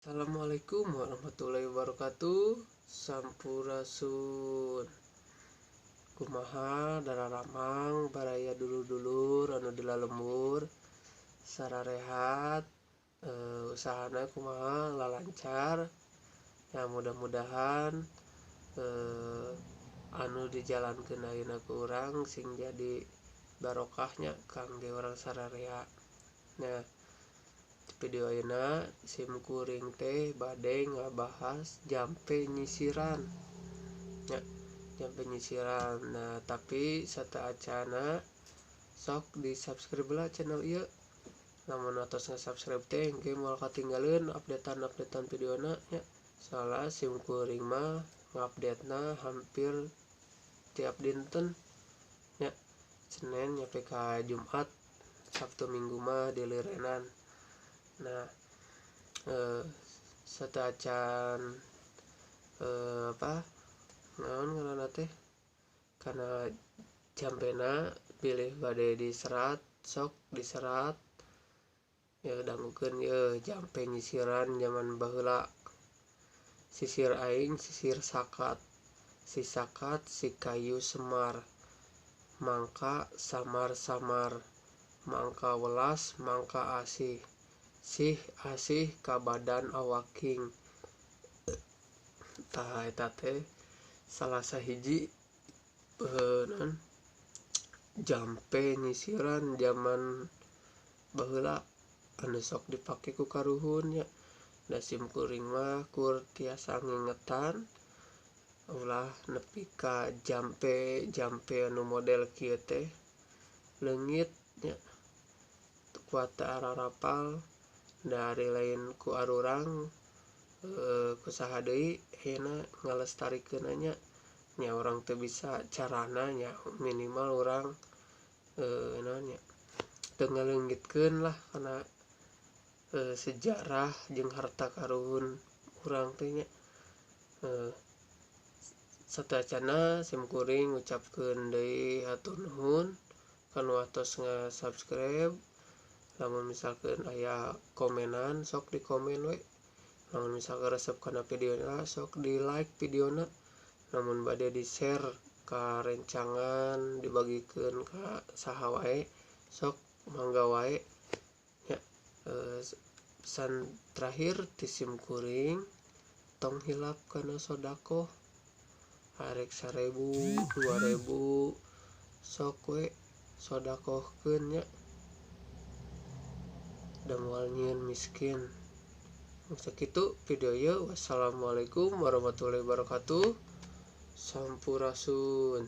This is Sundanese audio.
Assalamualaikum warahmatullahi wabarakatuh. Sampurasun. Kumaha dararamang baraya dulur-dulur anu dilalembur sararehat, usahana kumaha lalancar ya, mudah-mudahan anu dijalankeun ayeuna ku urang sing jadi barokahnya kangge urang sararea. Nah, video ayeuna sim kuring teh bade ngabahas jampe nyisiran ya, jampe nyisiran. Nah, tapi sataacana sok di subscribe lah channel ieu. Lamun atos nge-subscribe teh engke moal katinggaleun updatean videona nya. Soalnya sim kuring mah ngupdate-na hampir tiap dinten ya, Senin nyampe ka Jumat, Sabtu Minggu mah dilirenan. Nah, sataacan naon ngaranna teh, karena jampena pilih bade diserat, sok diserat ya, dangukeun ye jampe nyisiran zaman baheula. Sisir aing sisir sakat, si sakat si kayu semar, mangka samar-samar, mangka welas mangka asih, sih asih ka badan awaking. Tah eta teh salah sahiji jampe nyisiran zaman baheula anu sok dipake ku karuhun nya. Da sim kuring mah kur tiasa ngingetan ulah nepi ka jampe anu model kieu teh leungit nya, kuat ararapal dari lain ku arurang kusaha deui ayeuna ngalestarikeun nya urang teu bisa carana nya, minimal urang naon nya teu ngaleungitkeun lah kana sejarah jeung harta karuhun urang teh nya. Sataacana sim kuring ngucapkeun deui hatur nuhun kanu atos nge-subscribe. Lamun misalkeun aya komenan sok di komen we, lamun misalkan resep kana videona sok di like videona, lamun bade di share ka rencangan dibagikeun ka saha wae sok mangga wae nya. Pesan terakhir ti sim kuring, tong hilap kana sodaqoh, arek 1000 2000 sok we sodaqohkeun nya, da moal nyieun miskin. Sakitu video ieu. Wassalamualaikum warahmatullahi wabarakatuh. Sampurasun.